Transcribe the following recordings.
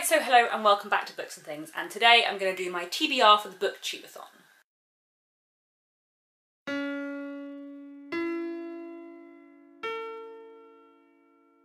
Right, so hello and welcome back to Books and Things, and today I'm going to do my TBR for the Booktubeathon.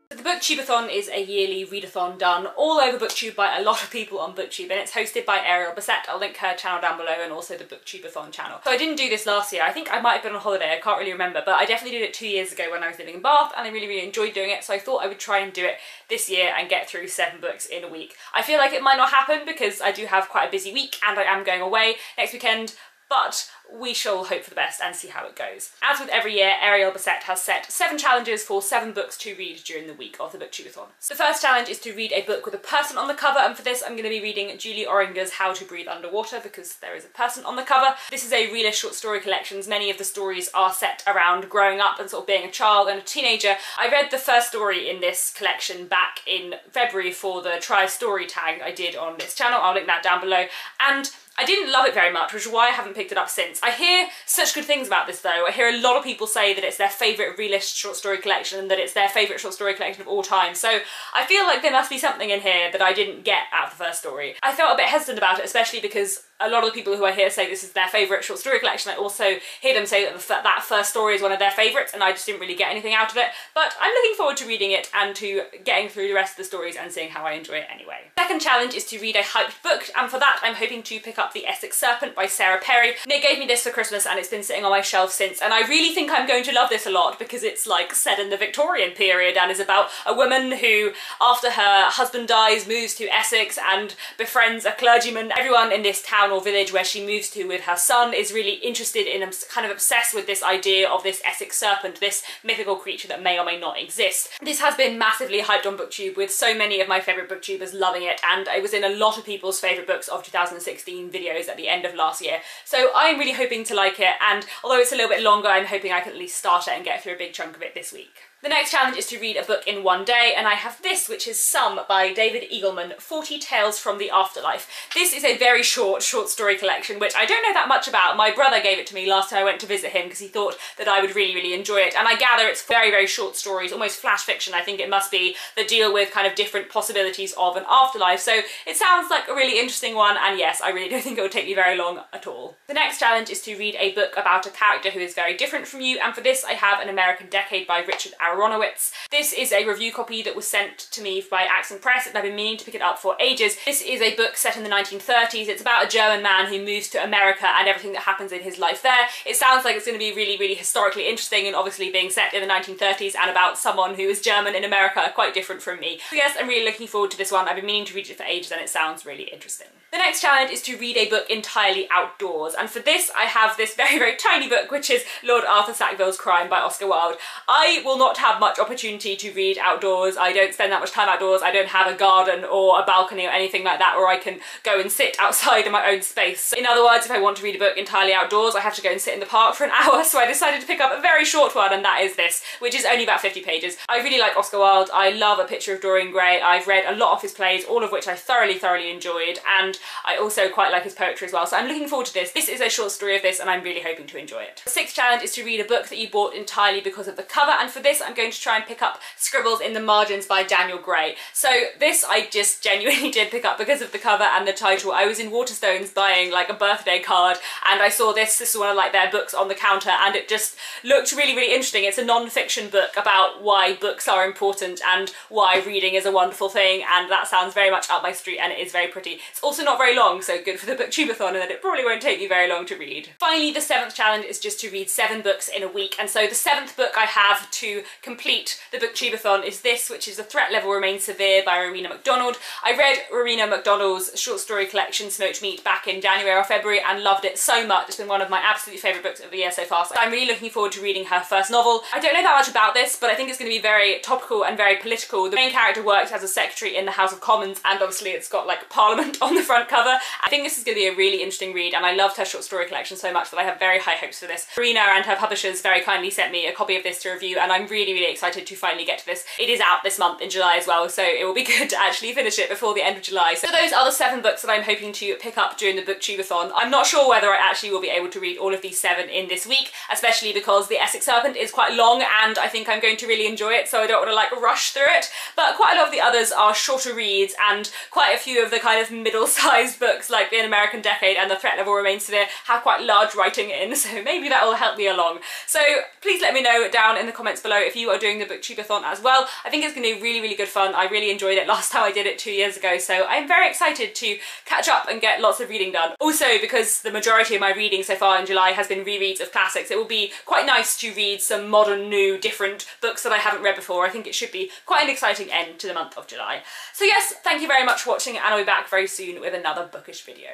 The Booktubeathon is a yearly readathon done all over Booktube by a lot of people on Booktube, and it's hosted by Ariel Bissett. I'll link her channel down below and also the Booktubeathon channel. So I didn't do this last year. I think I might have been on holiday, I can't really remember, but I definitely did it 2 years ago when I was living in Bath, and I really enjoyed doing it, so I thought I would try and do it this year and get through 7 books in a week. I feel like it might not happen because I do have quite a busy week and I am going away next weekend, but we shall hope for the best and see how it goes. As with every year, Ariel Bissett has set 7 challenges for 7 books to read during the week of the Booktubeathon. So the first challenge is to read a book with a person on the cover, and for this I'm going to be reading Julie Oringer's How to Breathe Underwater because there is a person on the cover. This is a realist short story collection. Many of the stories are set around growing up and sort of being a child and a teenager. I read the first story in this collection back in February for the Try Story tag I did on this channel. I'll link that down below, and I didn't love it very much, which is why I haven't picked it up since. I hear such good things about this though. I hear a lot of people say that it's their favourite realist short story collection and that it's their favourite short story collection of all time, so I feel like there must be something in here that I didn't get out of the first story. I felt a bit hesitant about it, especially because a lot of the people who I hear say this is their favourite short story collection, I also hear them say that that first story is one of their favourites, and I just didn't really get anything out of it. But I'm looking forward to reading it and to getting through the rest of the stories and seeing how I enjoy it anyway. Second challenge is to read a hyped book, and for that I'm hoping to pick up The Essex Serpent by Sarah Perry. Nick gave me this for Christmas and it's been sitting on my shelf since, and I really think I'm going to love this a lot because it's like set in the Victorian period and is about a woman who, after her husband dies, moves to Essex and befriends a clergyman. Everyone in this town or village where she moves to with her son is really interested in, kind of obsessed with this idea of this Essex Serpent, this mythical creature that may or may not exist. This has been massively hyped on Booktube with so many of my favourite booktubers loving it, and it was in a lot of people's favourite books of 2016 videos at the end of last year. So I'm really hoping to like it, and although it's a little bit longer, I'm hoping I can at least start it and get through a big chunk of it this week. The next challenge is to read a book in one day, and I have this, which is Some by David Eagleman, 40 Tales from the Afterlife. This is a very short story collection, which I don't know that much about. My brother gave it to me last time I went to visit him because he thought that I would really enjoy it, and I gather it's very short stories, almost flash fiction I think it must be, that deal with kind of different possibilities of an afterlife. So it sounds like a really interesting one, and yes, I really don't think it will take me very long at all. The next challenge is to read a book about a character who is very different from you, and for this I have An American Decade by Richard Aronowitz. This is a review copy that was sent to me by Accent Press, and I've been meaning to pick it up for ages. This is a book set in the 1930s. It's about a German man who moves to America and everything that happens in his life there. It sounds like it's going to be really historically interesting, and obviously being set in the 1930s and about someone who is German in America are quite different from me. So yes, I'm really looking forward to this one. I've been meaning to read it for ages and it sounds really interesting. The next challenge is to read a book entirely outdoors, and for this I have this very tiny book, which is Lord Arthur Sackville's Crime by Oscar Wilde. I will not have much opportunity to read outdoors. I don't spend that much time outdoors. I don't have a garden or a balcony or anything like that where I can go and sit outside in my own space. In other words, if I want to read a book entirely outdoors, I have to go and sit in the park for an hour, so I decided to pick up a very short one, and that is this, which is only about 50 pages. I really like Oscar Wilde. I love A Picture of Dorian Gray. I've read a lot of his plays, all of which I thoroughly enjoyed, and I also quite like his poetry as well, so I'm looking forward to this. This is a short story of this, and I'm really hoping to enjoy it. The sixth challenge is to read a book that you bought entirely because of the cover, and for this I'm going to try and pick up Scribbles in the Margins by Daniel Gray. So this I just genuinely did pick up because of the cover and the title. I was in Waterstones buying like a birthday card, and I saw this is one of like their books on the counter, and it just looked really interesting. It's a non-fiction book about why books are important and why reading is a wonderful thing, and that sounds very much up my street, and it is very pretty. It's also not very long, so good for the Booktubeathon, and that it probably won't take me very long to read. Finally, the 7th challenge is just to read 7 books in a week, and so the 7th book I have to complete the Booktubeathon is this, which is The Threat Level Remains Severe by Rowena McDonald. I read Rowena McDonald's short story collection Smoked Meat back in January or February and loved it so much. It's been one of my absolute favourite books of the year so far, so I'm really looking forward to reading her first novel. I don't know that much about this, but I think it's going to be very topical and very political. The main character works as a secretary in the House of Commons, and obviously it's got like Parliament on the front cover. I think this is going to be a really interesting read, and I loved her short story collection so much that I have very high hopes for this. Rowena and her publishers very kindly sent me a copy of this to review, and I'm really really, really excited to finally get to this. It is out this month in July as well, so it will be good to actually finish it before the end of July. So those are the 7 books that I'm hoping to pick up during the Booktubeathon. I'm not sure whether I actually will be able to read all of these 7 in this week, especially because The Essex Serpent is quite long and I think I'm going to really enjoy it, so I don't want to like rush through it. But quite a lot of the others are shorter reads, and quite a few of the kind of middle-sized books like The American Decade and The Threat Level Remains Severe have quite large writing in, so maybe that will help me along. So please let me know down in the comments below if you are doing the Booktubeathon as well. I think it's going to be really, really good fun. I really enjoyed it last time I did it 2 years ago, so I'm very excited to catch up and get lots of reading done. Also, because the majority of my reading so far in July has been rereads of classics, it will be quite nice to read some modern, new, different books that I haven't read before. I think it should be quite an exciting end to the month of July. So yes, thank you very much for watching, and I'll be back very soon with another bookish video.